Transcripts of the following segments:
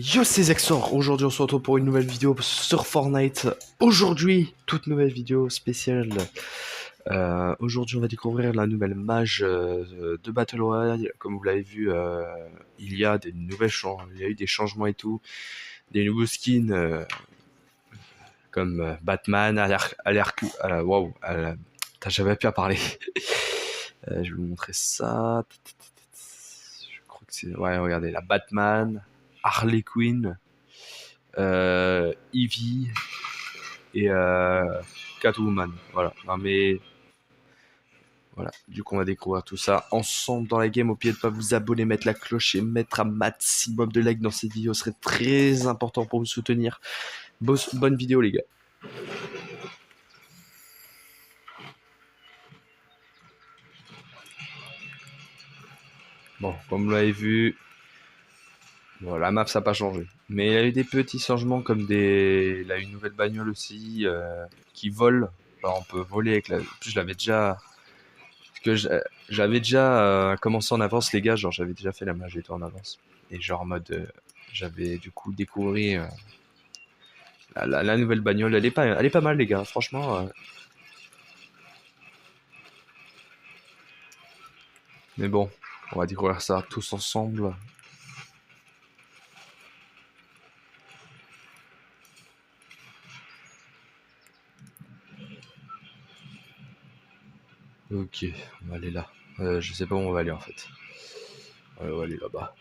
Yo c'est Zexor, aujourd'hui on se retrouve pour une nouvelle vidéo sur Fortnite. Aujourd'hui, toute nouvelle vidéo spéciale. Aujourd'hui on va découvrir la nouvelle mage de Battle Royale. Comme vous l'avez vu, il y a des nouvelles il y a eu des changements et tout. Des nouveaux skins comme Batman, waouh, j'avais plus à parler. Je vais vous montrer ça. Je crois que c'est... Ouais, regardez, la Batman, Harley Quinn, Eevee et Catwoman. Voilà. Non mais voilà. Du coup, on va découvrir tout ça ensemble dans la game. Au pied de pas vous abonner, mettre la cloche et mettre un maximum de likes dans cette vidéo serait très important pour vous soutenir. Bonne vidéo, les gars. Bon, comme vous l'avez vu, bon, la map ça n'a pas changé. Mais il y a eu des petits changements comme des. Il a une nouvelle bagnole aussi qui vole. Enfin, on peut voler avec la. En plus, je l'avais déjà. Parce que j'avais déjà commencé en avance, les gars. Genre, j'avais déjà fait la mage et tout en avance. Et genre, en mode. J'avais du coup découvert la nouvelle bagnole. Elle est pas mal, les gars. Franchement. Mais bon, on va découvrir ça tous ensemble. Ok, on va aller là. Je sais pas où on va aller en fait. Ouais, on va aller là-bas.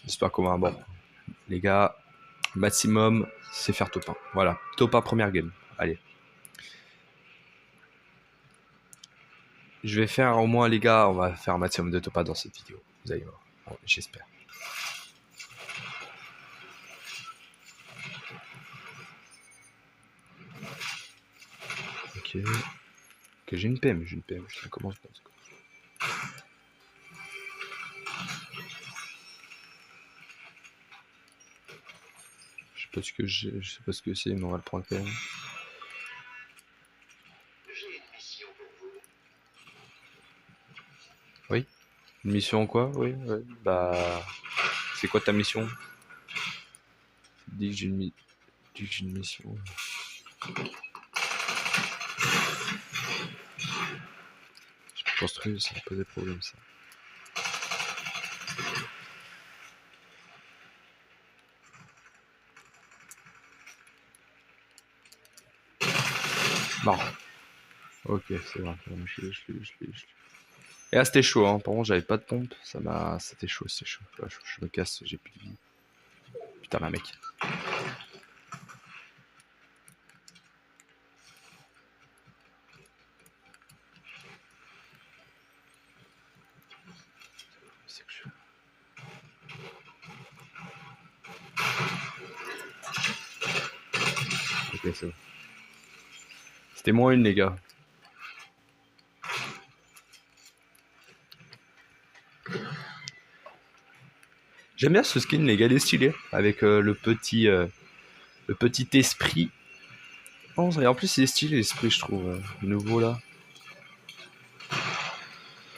J'espère qu'on va bon. Les gars, maximum, c'est faire top 1. Voilà, top 1 première game. Allez. Je vais faire au moins, les gars, on va faire un maximum de top 1 dans cette vidéo. Vous allez voir. Bon, j'espère. Ok. Ok, j'ai une PM, Je commence pas. Je sais pas ce que c'est, mais on va le prendre quand même. Oui. Une mission quoi? Oui, ouais. Bah, c'est quoi ta mission? Dis que j'ai une mission. Je peux construire, ça va poser problème ça. Non. Ok, c'est vrai. Je l'ai. Et là, c'était chaud, hein. Par contre, j'avais pas de pompe. C'était chaud, c'était chaud. Ouais, je me casse, j'ai plus de vie. Putain, ma mec. C'est que je... Ok, c'est bon. C'était moins une, les gars. J'aime bien ce skin, les gars, il est stylé. Avec le petit esprit. Oh, et en plus, il est stylé, l'esprit, je trouve. Nouveau, là.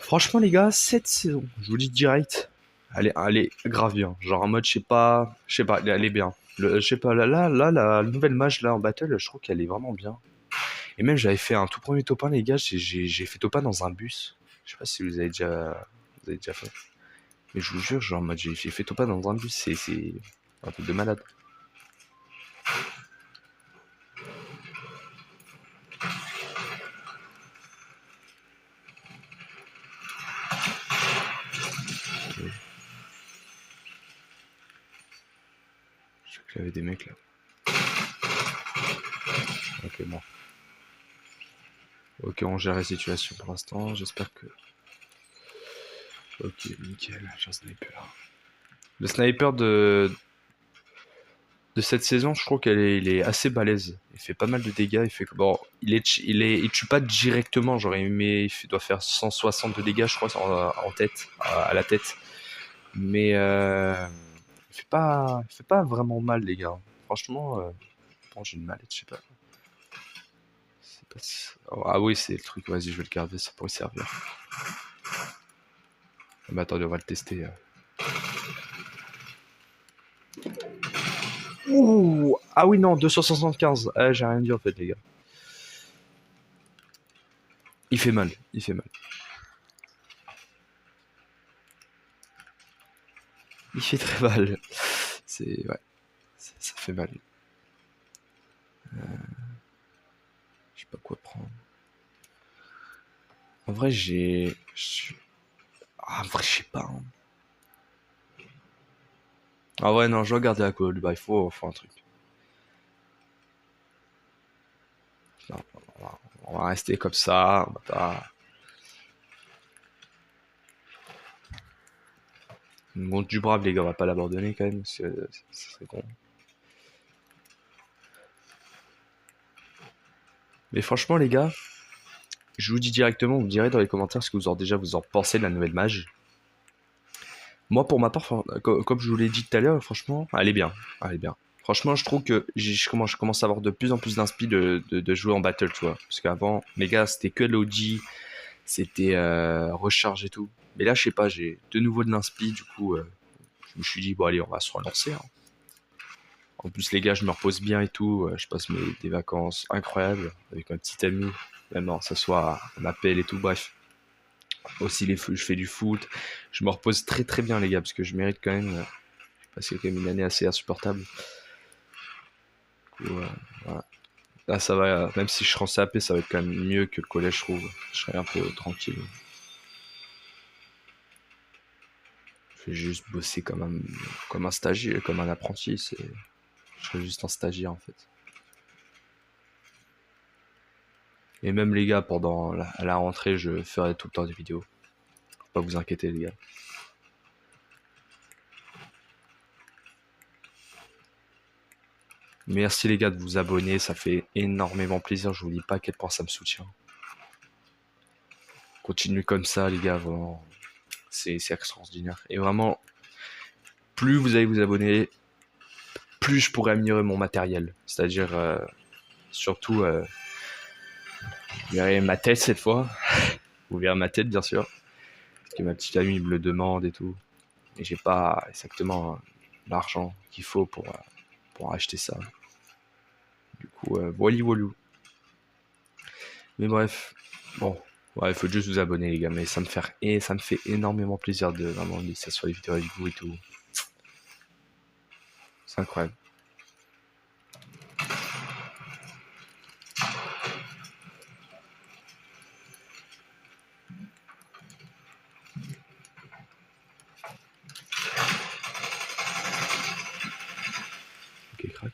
Franchement, les gars, cette saison, je vous dis direct, elle est grave bien. Genre en mode, je sais pas, elle est bien. Je sais pas, la nouvelle mage là en battle, je trouve qu'elle est vraiment bien. Et même, j'avais fait un tout premier top 1, les gars, j'ai fait top 1 dans un bus. Je sais pas si vous avez déjà fait. Mais je vous jure, genre en mode, j'ai fait top 1 dans un bus, c'est un truc de malade. Ok. Je sais qu'il y avait des mecs là. Ok, bon. Ok, on gère la situation pour l'instant, j'espère que... Ok, nickel, j'ai un sniper. Le sniper de cette saison, je trouve il est assez balèze. Il fait pas mal de dégâts. Il fait bon, il tue pas directement. Genre, doit faire 160 de dégâts, je crois, en tête, à la tête. Mais il fait pas vraiment mal, les gars. Franchement, bon, j'ai une mallette, je sais pas. Ah oui, c'est le truc. Vas-y, je vais le garder. Ça pourrait servir. Mais attendez, on va le tester. Ouh, ah oui, non, 275. Ah, j'ai rien dit en fait, les gars. Il fait mal, il fait mal. Il fait très mal. C'est. Ouais, ça fait mal. Je sais pas quoi prendre. En vrai, Ah, en vrai, je sais pas, hein. Ah ouais, non, je vais garder la colle. Bah, il faut un truc. Non, on va rester comme ça. On va pas. Une montre du brave, les gars, on va pas l'abandonner quand même. Parce que ça serait con. Mais franchement, les gars, je vous dis directement, vous me direz dans les commentaires ce que vous en pensez de la nouvelle mage. Moi, pour ma part, comme je vous l'ai dit tout à l'heure, franchement, elle est bien. Elle est bien. Franchement, je trouve que je commence à avoir de plus en plus d'inspi de jouer en battle, tu vois. Parce qu'avant, mes gars, c'était que l'OG, c'était recharge et tout. Mais là, je sais pas, j'ai de nouveau de l'inspi, du coup, je me suis dit, bon, allez, on va se relancer, hein. En plus, les gars, je me repose bien et tout. Je passe des vacances incroyables avec ma petite amie. Même non, ça soit on appelle et tout, bref. Aussi, je fais du foot. Je me repose très très bien, les gars, parce que je mérite quand même. Parce que c'est quand même une année assez insupportable. Du coup, voilà. Là, ça va, même si je serai en CAP, ça va être quand même mieux que le collège, je trouve. Je serai un peu tranquille. Je vais juste bosser comme un stagiaire, comme un apprenti. Je serai juste un stagiaire, en fait. Et même, les gars, pendant à la rentrée, je ferai tout le temps des vidéos. Faut pas vous inquiéter, les gars. Merci, les gars, de vous abonner. Ça fait énormément plaisir. Je vous dis pas à quel point ça me soutient. Continuez comme ça, les gars. Vraiment, c'est extraordinaire. Et vraiment, plus vous allez vous abonner, plus je pourrais améliorer mon matériel. C'est-à-dire, surtout, vous verrez ma tête cette fois. Vous verrez ma tête, bien sûr. Parce que ma petite amie me le demande et tout. Et j'ai pas exactement l'argent qu'il faut pour acheter ça. Du coup, voilà, voilà. Mais bref, bon. Ouais, il faut juste vous abonner, les gars. Mais ça me fait énormément plaisir de vraiment laisser sur les vidéos avec vous et tout. C'est incroyable. Ok, crac.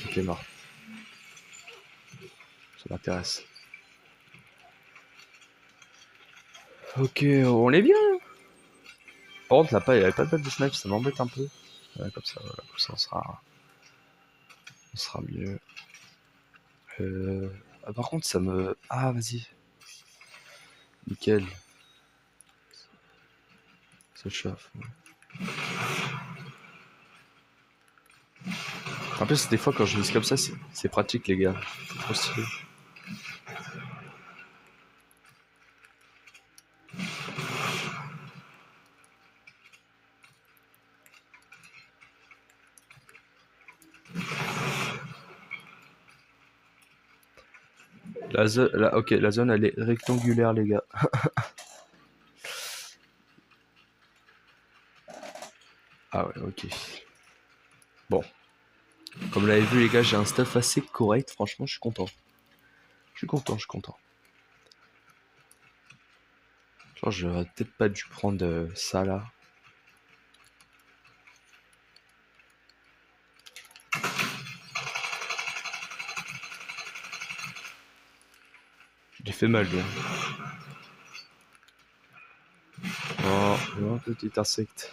Ok, mort. Ça m'intéresse. Ok, on est bien. Par contre, là-bas, il n'y avait pas de balle de snipe, ça m'embête un peu. Ouais, comme ça, voilà, comme ça, on sera mieux. Ah, par contre, ça me... Ah, vas-y. Nickel. Ça chauffe. En plus, des fois, quand je lis comme ça, c'est pratique, les gars. C'est trop stylé. Ok, la zone, elle est rectangulaire, les gars. Ah ouais, ok. Bon. Comme vous l'avez vu, les gars, j'ai un stuff assez correct. Franchement, je suis content. Je suis content, je suis content. Genre, j'aurais peut-être pas dû prendre ça, là. J'ai fait mal, lui. Oh, un petit insecte.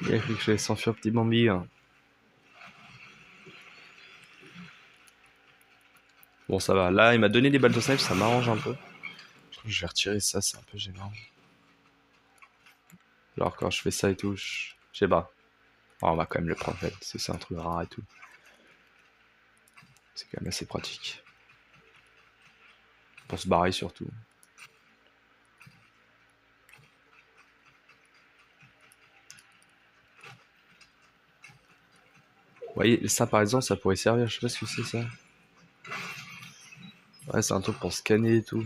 Il a cru que j'allais s'enfuir, petit Bambi, hein. Bon, bon, ça va. Là, il m'a donné des balles de snipe, ça m'arrange un peu. Je crois que je vais retirer ça, c'est un peu gênant. Genre, quand je fais ça et tout, je sais pas. Oh, on va quand même le prendre, en fait. C'est un truc rare et tout. C'est quand même assez pratique. Pour se barrer, surtout. Vous voyez, ça, par exemple, ça pourrait servir. Je sais pas ce que c'est, ça. Ouais, c'est un truc pour scanner et tout.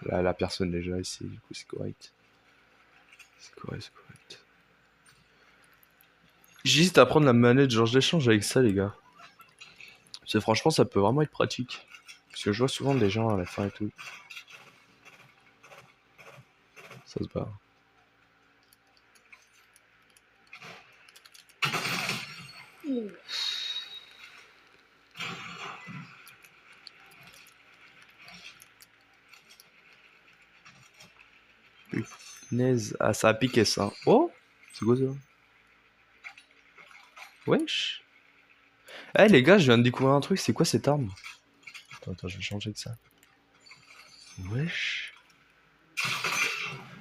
Là, la personne déjà ici, du coup, c'est correct. C'est correct. J'hésite à prendre la manette, genre je l'échange avec ça, les gars. Parce que franchement, ça peut vraiment être pratique. Parce que je vois souvent des gens à la fin et tout. Ça se barre. Punaise. Ah, ça a piqué ça. Oh, c'est quoi ça? Wesh. Eh les gars, je viens de découvrir un truc. C'est quoi cette arme? Attends, je vais changer de ça. Wesh.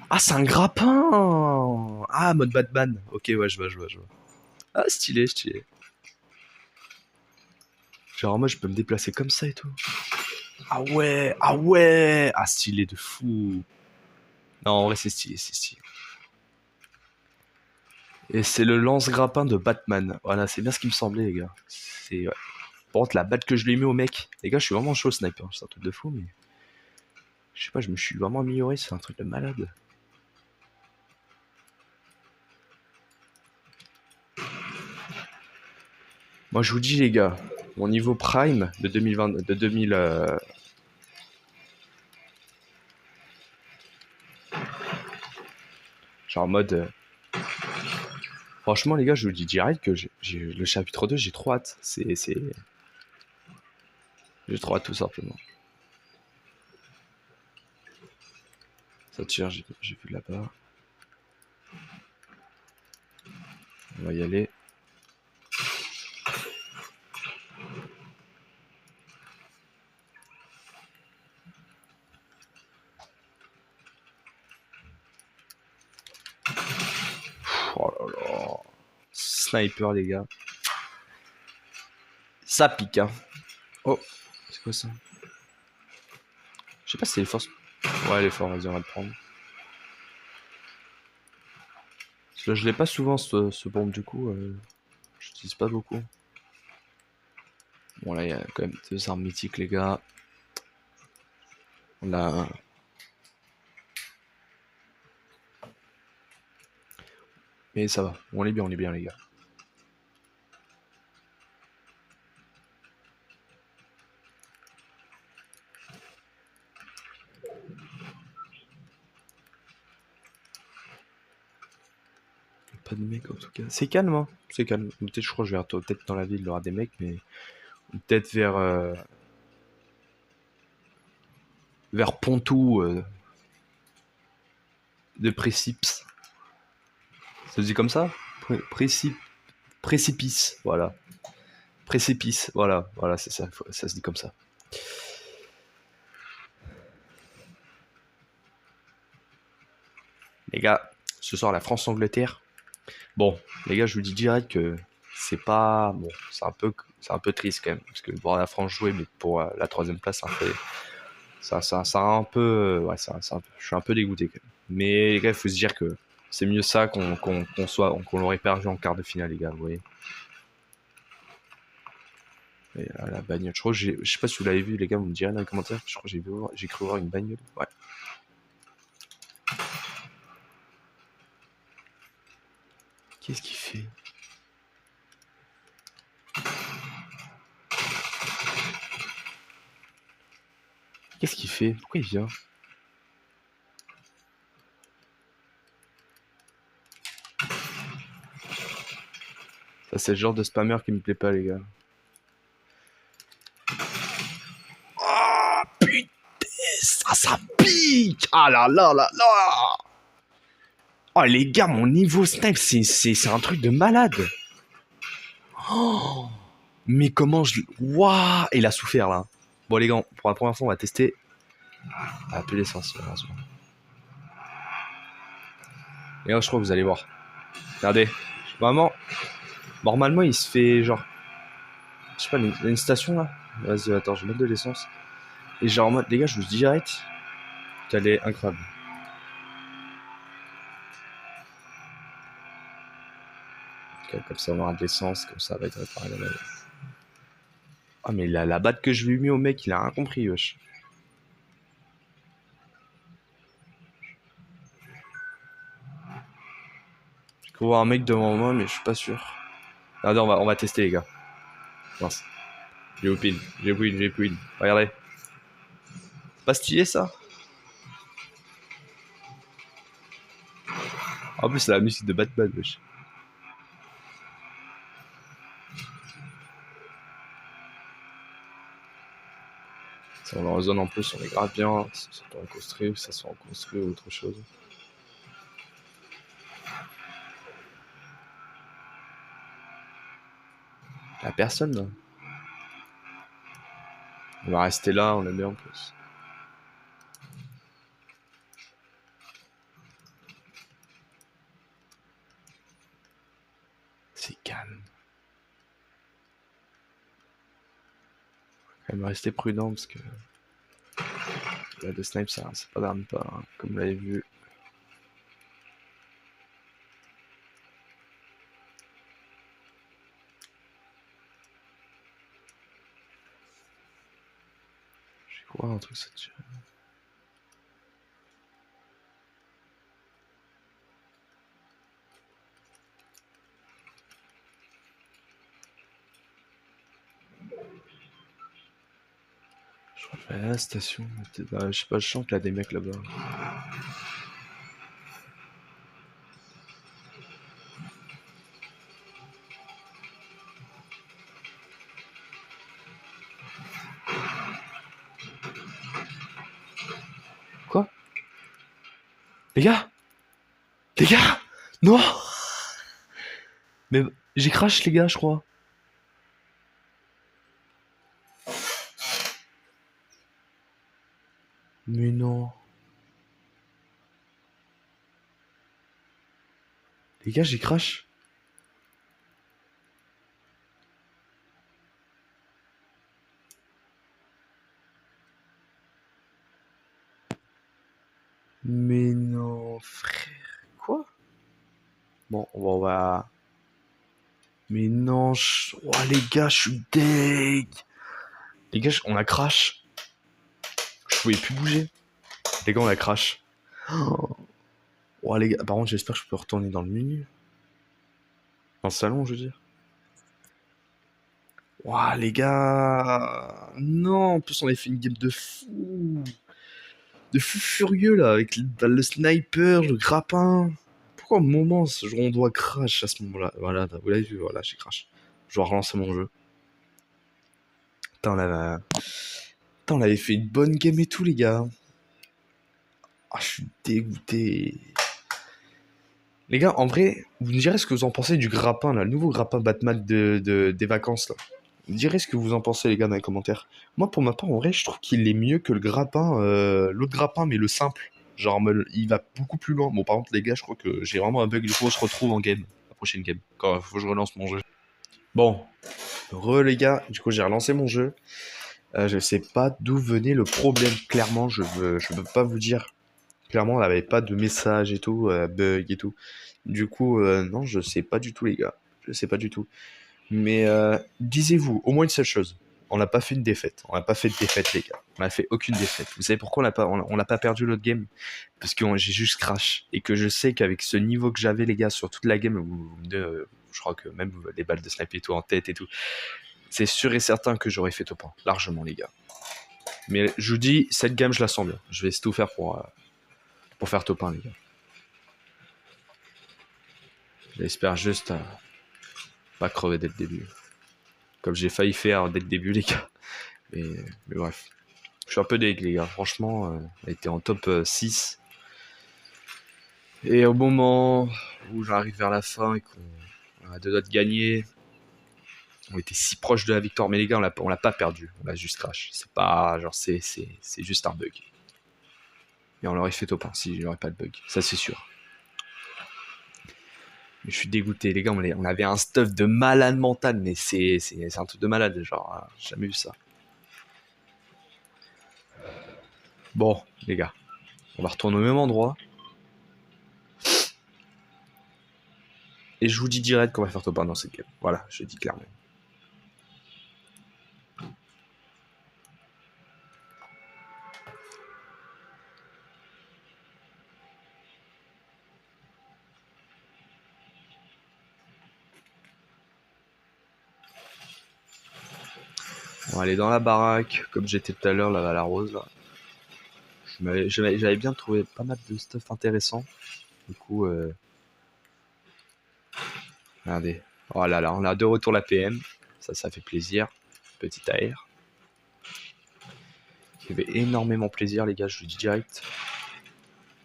Ah, c'est un grappin. Ah, mode Batman. Ok, ouais, je vois. Ah, stylé. Genre, moi, je peux me déplacer comme ça et tout. Ah ouais. Ah, stylé de fou. Non, en vrai, c'est stylé. Et c'est le lance-grappin de Batman. Voilà, c'est bien ce qui me semblait, les gars. C'est... Ouais. Par contre, la batte que je lui ai mis au mec, les gars, je suis vraiment chaud au sniper. C'est un truc de fou, mais... Je sais pas, je me suis vraiment amélioré, c'est un truc de malade. Moi, je vous dis, les gars, mon niveau prime de 2020... De 2000... Genre en mode... Franchement, les gars, je vous dis direct que le chapitre 2, j'ai trop hâte. J'ai trop hâte, tout simplement. Ça tire, j'ai vu là-bas. On va y aller. Oh là là. Sniper, les gars. Ça pique, hein. Oh, c'est quoi ça? Je sais pas si c'est les forces. Ouais, les forces, vas-y, on va le prendre. Parce que je l'ai pas souvent, ce bombe, du coup. J'utilise pas beaucoup. Bon, là, il y a quand même deux armes mythiques, les gars. On a... Mais ça va, on est bien, les gars. Pas de mecs en tout cas. C'est calme, hein. C'est calme. Peut-être, je crois, que je vais peut-être dans la ville, il y aura des mecs, mais peut-être vers Pontou de Précipice. Ça se dit comme ça? Précipice, voilà. Précipice, voilà, c'est ça, ça se dit comme ça. Les gars, ce soir la France-Angleterre. Bon, les gars, je vous dis direct que c'est pas bon, c'est un peu triste quand même parce que voir la France jouer, mais pour la troisième place, ça a un peu, ouais, je suis un peu dégoûté quand même. Mais les gars, il faut se dire que c'est mieux ça qu'on l'aurait perdu en quart de finale, les gars, vous voyez. Et la bagnole, je crois que je sais pas si vous l'avez vu, les gars, vous me direz dans les commentaires. Je crois que j'ai cru voir une bagnole. Ouais. Qu'est-ce qu'il fait? Qu'est-ce qu'il fait? Pourquoi il vient? Ça, c'est le genre de spammer qui me plaît pas, les gars. Ah, putain, ça pique! Ah là là là là! Oh, les gars, mon niveau snipe, c'est un truc de malade! Oh, mais comment je... Waouh, il a souffert là. Bon les gars, pour la première fois, on va tester. Ah, plus l'essence, malheureusement. Et là, je crois que vous allez voir. Regardez. Vraiment, normalement, il se fait genre... Je sais pas, il y a une station là. Vas-y, attends, je vais mettre de l'essence. Et genre en mode, les gars, je vous dis direct qu'elle est incroyable. Comme ça, on aura de l'essence, comme ça va être réparé la balle. Ah, mais la batte que je lui ai mis au mec, il a rien compris, wesh. J'ai cru voir un mec devant moi, mais je suis pas sûr. Attends, on va tester, les gars. Mince. J'ai oupine, j'ai win, j'ai win. Regardez. C'est pas stylé, ça? En plus, c'est la musique de Batman, wesh. Si on est en zone en plus, on est grave bien. Ça soit en construit, ou ça soit en construit ou autre chose. Y'a personne, là. On va rester là, on est bien en plus. C'est calme. Faut quand même rester prudent parce que là, de snipe, ça pas d'arme pas, hein, comme vous l'avez vu. J'ai quoi un truc ça tire. Je crois que je vais aller à la station. Je sais pas, je sens qu'il y a des mecs là-bas. Quoi? Les gars? Les gars? Non! Mais j'ai crash les gars, je crois. Mais non. Les gars, j'ai crash. Mais non, frère. Quoi? Bon, on va... Mais non, oh, les gars, je suis deg. Les gars, on a crash. Je pouvais plus bouger. Les gars, on a crash. Oh, les gars, par contre, j'espère que je peux retourner dans le menu. Dans le salon, je veux dire. Ouah, les gars. Non, en plus, on avait fait une game de fou. De fou furieux, là, avec le sniper, le grappin. Pourquoi au moment on doit crash à ce moment-là? Voilà, vous l'avez vu, voilà, j'ai crash. Je dois relancer mon jeu. Putain, on avait fait une bonne game et tout, les gars. Ah, je suis dégoûté. Les gars, en vrai, vous me direz ce que vous en pensez du grappin, là, le nouveau grappin Batman des vacances, là. Vous me direz ce que vous en pensez, les gars, dans les commentaires. Moi, pour ma part, en vrai, je trouve qu'il est mieux que le grappin, l'autre grappin, mais le simple. Genre, il va beaucoup plus loin. Bon, par contre, les gars, je crois que j'ai vraiment un bug. Du coup, on se retrouve en game, la prochaine game, quand faut que je relance mon jeu. Bon, les gars, du coup, j'ai relancé mon jeu. Je sais pas d'où venait le problème. Clairement, je peux pas vous dire. Clairement, elle avait pas de message et tout, bug et tout. Du coup, non, je sais pas du tout, les gars. Je sais pas du tout. Mais disez-vous, au moins une seule chose. On n'a pas fait une défaite. On n'a pas fait de défaite, les gars. On n'a fait aucune défaite. Vous savez pourquoi on n'a pas perdu l'autre game? Parce que j'ai juste crash. Et que je sais qu'avec ce niveau que j'avais, les gars, sur toute la game, je crois que même les balles de sniper et tout en tête et tout, c'est sûr et certain que j'aurais fait top 1. Largement, les gars. Mais je vous dis, cette game, je la sens bien. Je vais tout faire pour faire top 1, les gars. J'espère juste pas crever dès le début. Comme j'ai failli faire dès le début, les gars. Mais bref. Je suis un peu deg, les gars. Franchement, on a été en top 6. Et au moment où j'arrive vers la fin et qu'on a deux doigts de gagner, On était si proche de la victoire, mais les gars, on l'a pas perdu. On l'a juste crash. C'est pas genre c'est juste un bug. Et on l'aurait fait top 1 si il n'y aurait pas le bug. Ça c'est sûr. Mais je suis dégoûté, les gars. On avait un stuff de malade mental, mais c'est un truc de malade, genre j'ai jamais vu ça. Bon, les gars, on va retourner au même endroit. Et je vous dis direct qu'on va faire top 1 dans cette game. Voilà, je dis clairement. On va aller dans la baraque, comme j'étais tout à l'heure, là, à la rose. Là. J'avais bien trouvé pas mal de stuff intéressant. Du coup, regardez. Oh là là, on a de retour la PM. Ça fait plaisir. Petit AR. Qui fait énormément plaisir, les gars, je vous dis direct.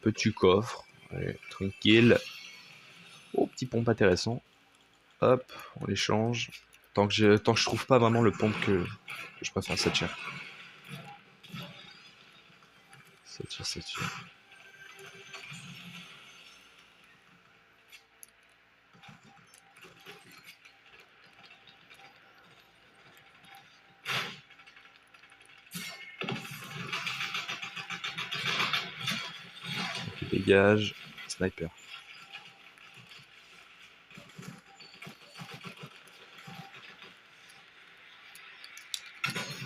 Petit coffre. Allez, tranquille. Oh, petit pompe intéressant. Hop, on les change. Tant que je trouve pas vraiment le pompe que je préfère, ça tire. Ça tire. Donc, dégage. Sniper.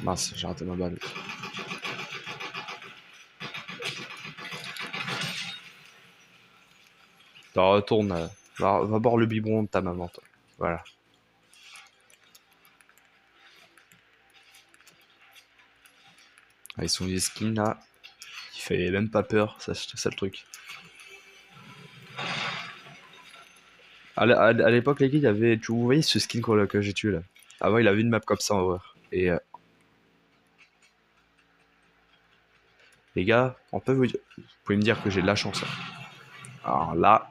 Mince, j'ai raté ma balle. Alors, retourne. Va boire le biberon de ta maman, toi. Voilà. Avec son vieux skin là. Qui fait même pas peur, ça, c'est ça le truc. À l'époque, les gars, il y avait. Vous voyez ce skin que j'ai tué là. Avant, il avait une map comme ça en vrai. Et les gars, vous pouvez me dire que j'ai de la chance. Hein. Alors là,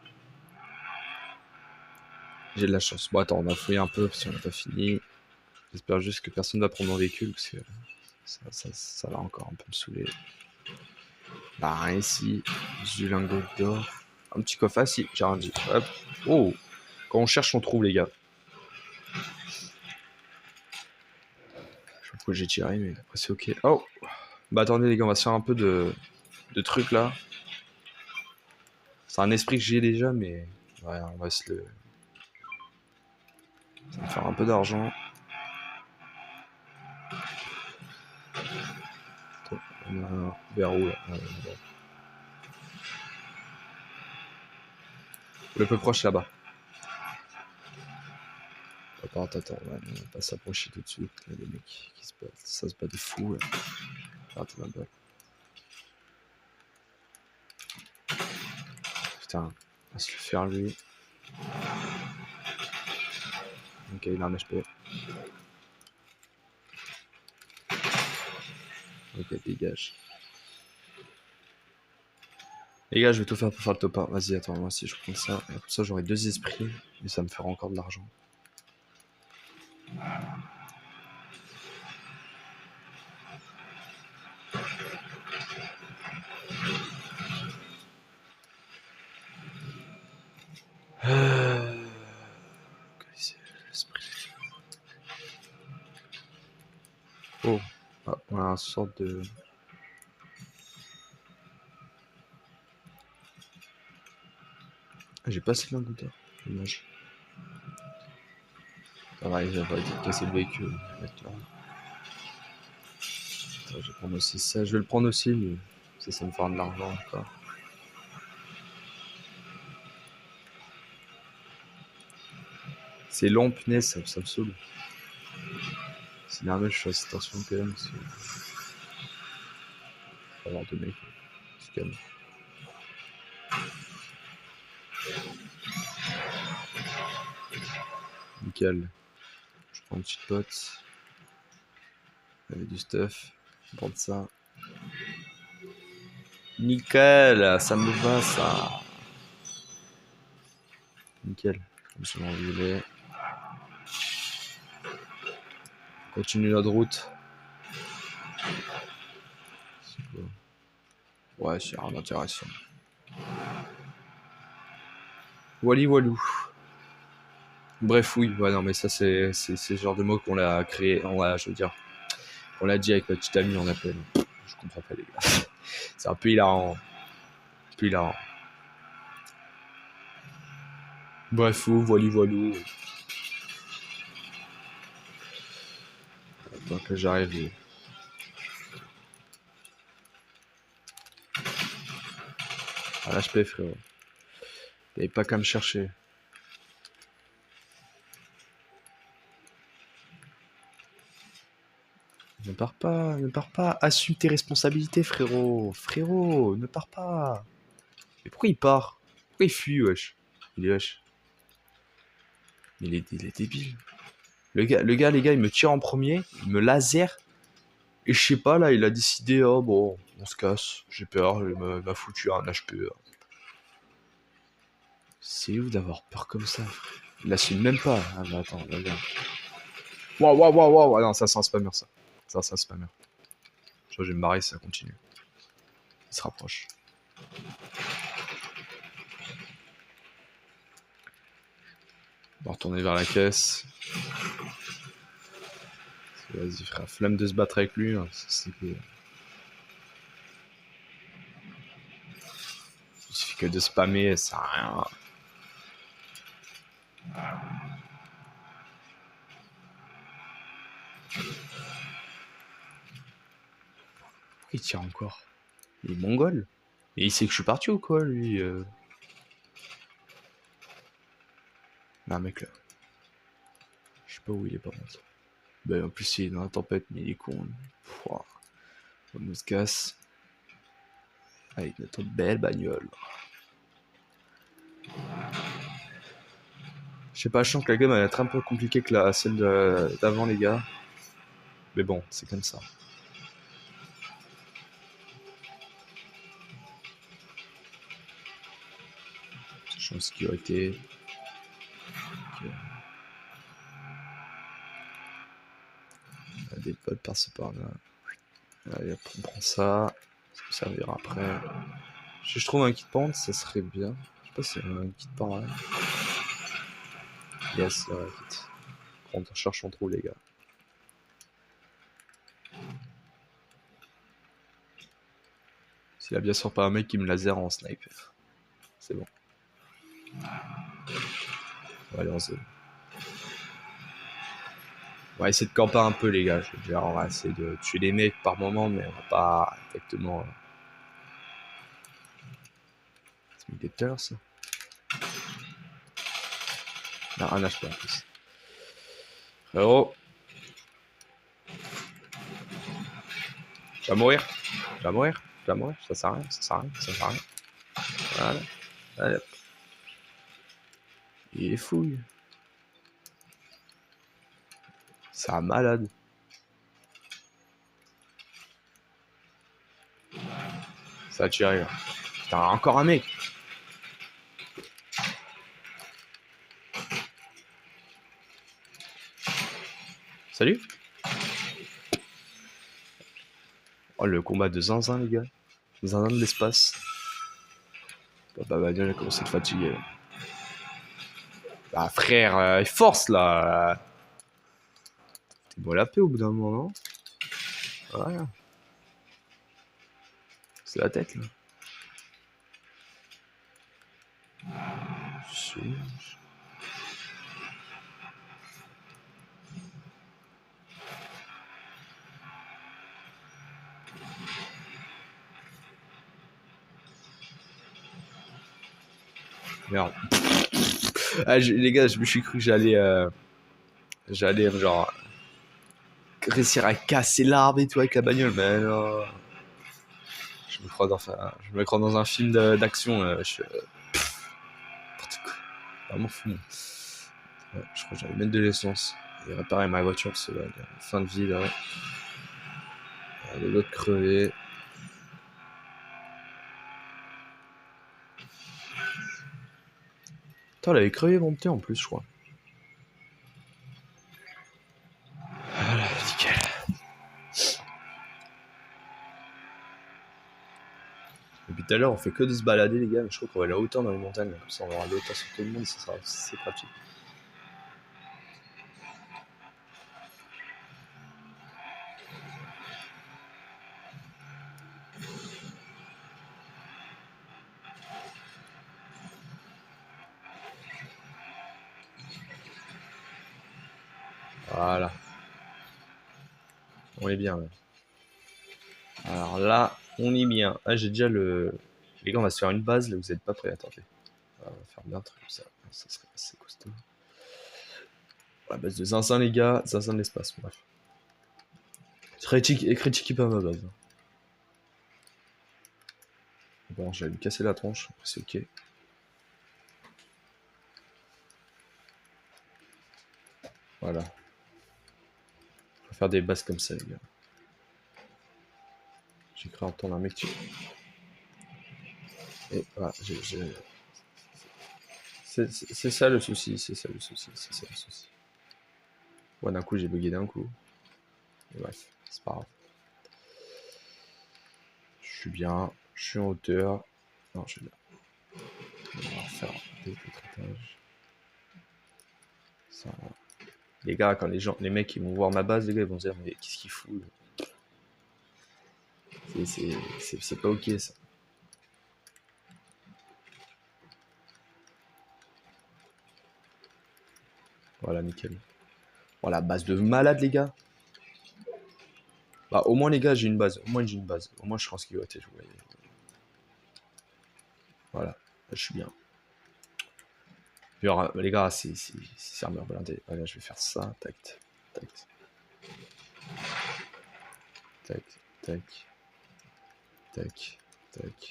j'ai de la chance. Bon, attends, on va fouiller un peu si on n'a pas fini. J'espère juste que personne ne va prendre mon véhicule parce que ça va encore un peu me saouler. Bah, rien ici. Du lingot d'or. Un petit coffre. Ah, si, j'ai rien dit. Hop. Oh, quand on cherche, on trouve, les gars. Je sais pas pourquoi j'ai tiré, mais après, c'est ok. Oh, bah, attendez, les gars, on va se faire un peu de trucs là. C'est un esprit que j'ai déjà, mais ouais, on va se le. Ça va me faire un peu d'argent. Vers où là le peu proche là-bas. Attends, ouais, on va pas s'approcher tout de suite. Là, les mecs qui se battent, ça se bat de fou. Là. Attends, ma balle. Putain, on va se le faire lui. Ok, il a un HP. Ok, dégage. Les gars, je vais tout faire pour faire le top 1. Vas-y, attends, moi aussi je prends ça. Et comme ça, j'aurai 2 esprits. Et ça me fera encore de l'argent. Oh, ah, on a une sorte de. J'ai pas assez de lingots d'or. Dommage. Ça va, il va essayer de casser le véhicule. Attends, je vais prendre aussi ça. Je vais le prendre aussi, mais ça me fera de l'argent encore. C'est long, punaise, ça me saoule. C'est normal, je fasse attention quand même. Il va y avoir 2 mecs. Se calme. Nickel. Je prends une petite pote. Il y avait du stuff. Je vais prendre ça. Nickel, ça me va ça. Nickel. Comme je m'en voulais. Continue notre route. Ouais, c'est rien d'intéressant. Wally Walou. Bref, oui, ouais, non, mais ça, c'est ce genre de mots qu'on l'a créé, je veux dire, on l'a dit avec ma petite amie, on appelle. Je comprends pas, les gars. C'est un peu hilarant. Un peu hilarant. Bref, Wally Walou. Attends que j'arrive. À l'HP, frérot. T'avais pas qu'à me chercher. Ne pars pas, ne pars pas. Assume tes responsabilités, frérot. Frérot, ne pars pas. Mais pourquoi il part? Pourquoi il fuit, wesh? Il est wesh. Il est débile. Les gars, il me tire en premier, il me laser. Et je sais pas, là, il a décidé, oh bon, on se casse. J'ai peur, il m'a foutu un HP. C'est ouf d'avoir peur comme ça. Il assume même pas. Ah bah attends, regarde. Waouh, waouh, waouh, waouh. Ah non, ça c'est un spammer, ça. Ça c'est un spammer. Je vois, je vais me barrer si ça continue. Il se rapproche. On va retourner vers la caisse. Vas-y, frère, flemme de se battre avec lui. Hein. C'est que... Il suffit que de spammer, ça sert à rien. Pourquoi il tire encore? Il est mongol. Et il sait que je suis parti ou quoi, lui Non, mec, là. Je sais pas où il est, par contre. Ben, en plus, il est dans la tempête, mais il est con. Pouah. On se casse. Avec notre belle bagnole. Je sais pas, je sens que la game va être un peu compliquée que celle d'avant, les gars. Mais bon, c'est comme ça. Sachant sécurité. Okay. On a des potes par-ci par-là. Allez, on prend ça. Ça peut servir après. Si je trouve un kit pente, ça serait bien. Je sais pas si y a un kit par là. Yes, il y a un kit. On cherche en trop, les gars. S'il y a bien sûr pas un mec qui me laser en sniper. C'est bon. On va aller en zone. On va essayer de camper un peu, les gars. Je veux dire, on va essayer de tuer les mecs par moment, mais on va pas exactement. C'est mis des teurs, ça. Non, un HP en plus. Frérot. Tu vas mourir. Tu vas mourir. Tu vas mourir. Ça sert à rien. Ça sert à rien. Ça sert à rien. Voilà. Allez. Il est fouille. C'est un malade. Ça a tiré là. Putain, encore un mec. Salut. Oh, le combat de Zinzin, les gars. Zinzin de l'espace. Bah, déjà, j'ai commencé à te fatiguer. Bah, frère, force là. T'es bon la paix au bout d'un moment, non? Voilà. C'est la tête là. Merde. Ah, les gars, je me suis cru que j'allais genre réussir à casser l'arbre et tout avec la bagnole, mais non. Je me crois dans un film d'action. N'importe quoi. Vraiment fou. Ouais, je crois que j'allais mettre de l'essence et réparer ma voiture, c'est la fin de vie là. L'autre crevé. Putain, elle avait crevé mon petit en plus, je crois. tout à l'heure, on fait que de se balader, les gars. Mais je crois qu'on va aller à hauteur dans les montagnes. Là. Comme ça, on va avoir de hauteur sur tout le monde. C'est pratique. Voilà. On est bien, là. Alors là, on est bien. Ah, j'ai déjà le... Les gars, on va se faire une base. Là, vous êtes pas prêts. Attendez. On va faire bien un truc comme ça. Ça serait assez costaud. La base de Zinzin, les gars. Zinzin de l'espace. Bref. Critiquez pas ma base. Bon, j'allais me casser la tronche. C'est ok. Voilà. On va faire des bases comme ça, les gars. J'ai cru entendre un mec qui... Et voilà, c'est ça le souci, c'est ça le souci, c'est ça le souci. Bon, d'un coup, j'ai bugué d'un coup. Et bref, c'est pas grave. Je suis bien, je suis en hauteur. Non, je suis là. On va faire des traitages. Ça... Les gars, quand les mecs ils vont voir ma base, les gars, ils vont se dire, mais qu'est-ce qu'il fout là. C'est pas ok ça. Voilà, nickel. Voilà, base de malade, les gars. Bah, au moins, les gars, j'ai une base. Au moins, j'ai une base. Au moins, je pense qu'il va être joué. Voilà, là, je suis bien. Puis, alors, les gars, c'est armure blindée. Voilà, je vais faire ça. Tac, tac, tac, tac, tac, tac,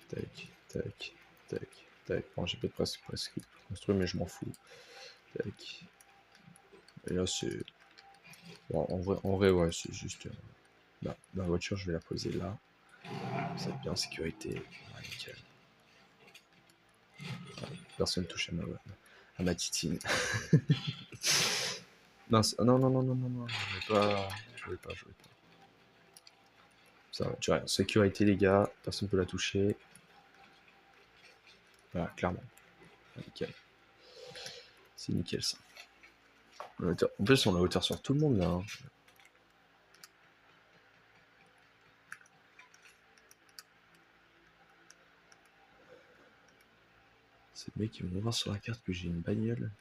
tac, tac, tac, tac. Bon, j'ai peut-être presque construit, mais je m'en fous. Tac. Et là, c'est... Bon, en vrai, ouais, c'est juste... ma voiture, je vais la poser là. Ça va être bien en sécurité. Ouais, nickel. Ouais, personne touche à ma titine. Non, non, non, non, non, non, non, je vais pas. Ça va, tu vois, sécurité, les gars, personne peut la toucher. Voilà, clairement. Nickel. C'est nickel, ça. En plus, on a hauteur sur tout le monde, là. Hein. Ces mecs qui vont voir sur la carte que j'ai une bagnole.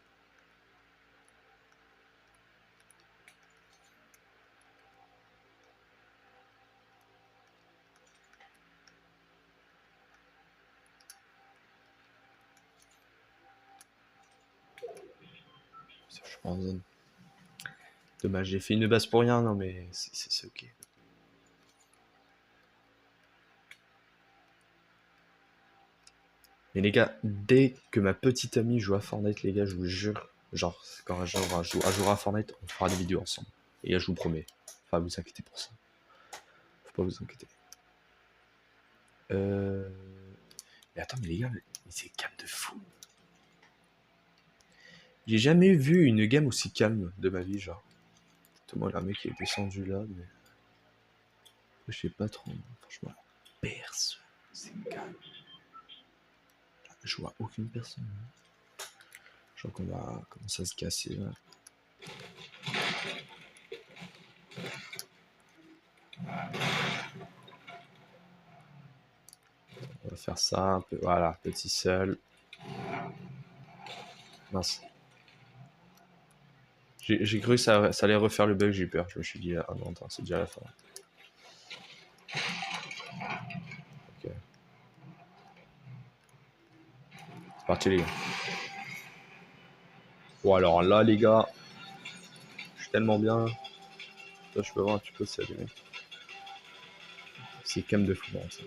Je suis pas en zone. Dommage, j'ai fait une base pour rien, non mais c'est ok. Mais les gars, dès que ma petite amie joue à Fortnite, les gars, je vous jure, genre, quand un jour on jouera à Fortnite, on fera des vidéos ensemble. Et là, je vous promets. Faut pas vous inquiéter pour ça. Faut pas vous inquiéter. Mais attends, mais les gars, c'est calme de fou. J'ai jamais vu une game aussi calme de ma vie, genre. Moi, le mec qui est descendu là, mais... Je sais pas trop, franchement. Personne. C'est calme. Je vois aucune personne. Je crois qu'on va commencer à se casser là. On va faire ça un peu. Voilà, petit seul. Mince. J'ai cru que ça allait refaire le bug, j'ai eu peur. Je me suis dit, ah non, attends, c'est déjà la fin. Ok. C'est parti, les gars. Bon, alors là, les gars, je suis tellement bien. Toi, je peux voir un petit peu ça, les mecs. C'est quand même de fou, ça.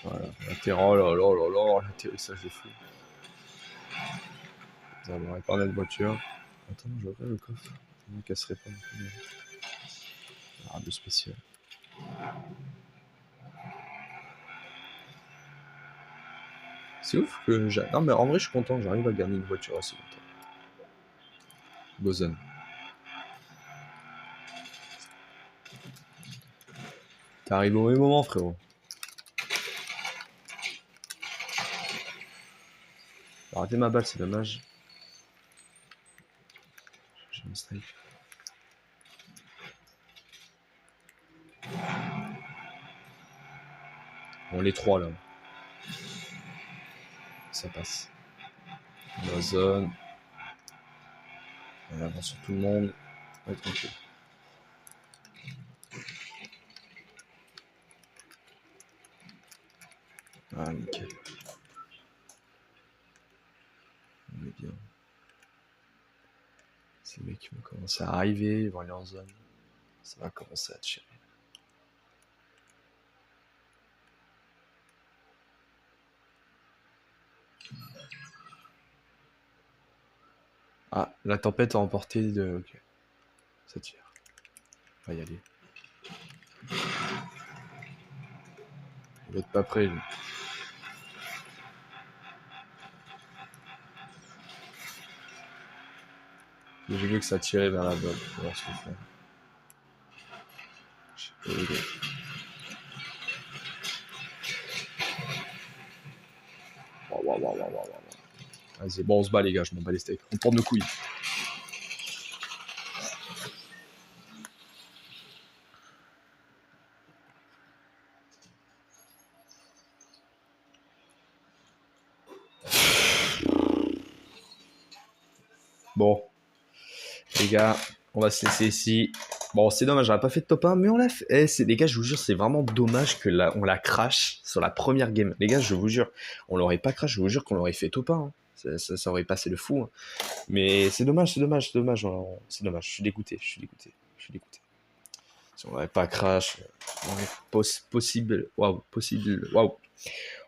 Voilà, oh là là là là, l'atterrissage de fou. On va réparer notre voiture. Attends, je vois pas le coffre. On ne casserait pas non plus. Ah, de spécial. C'est ouf que j'ai... Non mais en vrai je suis content, j'arrive à gagner une voiture assez longtemps. Bozon. T'arrives au mauvais moment, frérot. J'ai raté ma balle, c'est dommage. J'ai mis snipe. Bon, les trois là. Ça passe. Bozon. On avance sur tout le monde. On va être tranquille. Ah, nickel. On est bien. Ces mecs vont commencer à arriver, ils vont aller en zone. Ça va commencer à tirer. Ah, la tempête a emporté de... Ok. Ça tire. On va y aller. Il va être pas prêt, lui. J'ai vu que ça tirait vers la botte. On va voir ce qu'il fait. Je sais pas où il est. Waouh. Vas-y, bon, on se bat, les gars, je m'en bats les steaks. On porte nos couilles. Bon, les gars, on va se laisser ici. Bon, c'est dommage, j'aurais pas fait de top 1, mais on l'a fait. Les gars, je vous jure, c'est vraiment dommage que on la crash sur la première game. Les gars, je vous jure, on l'aurait pas crash, je vous jure qu'on l'aurait fait top 1. Hein. Ça aurait passé le fou. Hein. Mais c'est dommage. C'est dommage, je suis dégoûté. Si on l'aurait pas crash, on aurait possible. Waouh.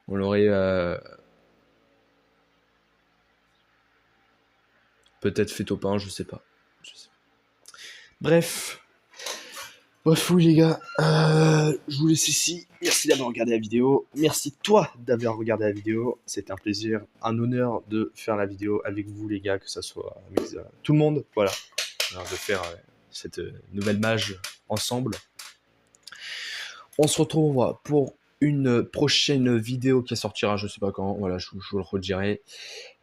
On l'aurait peut-être fait top 1, je sais pas. Bref, oui les gars, je vous laisse ici. Merci d'avoir regardé la vidéo. Merci toi d'avoir regardé la vidéo. C'était un plaisir, un honneur de faire la vidéo avec vous les gars, que ça soit avec tout le monde. Voilà, de faire cette nouvelle mage ensemble. On se retrouve pour une prochaine vidéo qui sortira, je sais pas quand. Voilà, je vous le redirai.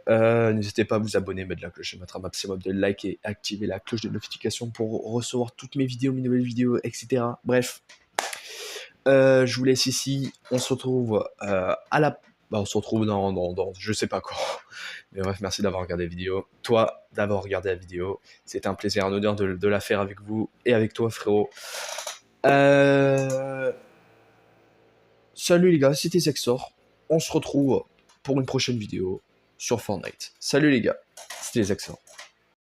N'hésitez pas à vous abonner, mettre la cloche, mettre un maximum de likes et activer la cloche de notification pour recevoir toutes mes vidéos, mes nouvelles vidéos, etc. Bref, je vous laisse ici. On se retrouve on se retrouve dans je sais pas quoi. Mais bref, merci d'avoir regardé la vidéo. Toi, d'avoir regardé la vidéo. C'était un plaisir, un honneur de la faire avec vous et avec toi, frérot. Salut les gars, c'était Zexor. On se retrouve pour une prochaine vidéo sur Fortnite. Salut les gars, c'était Zexor.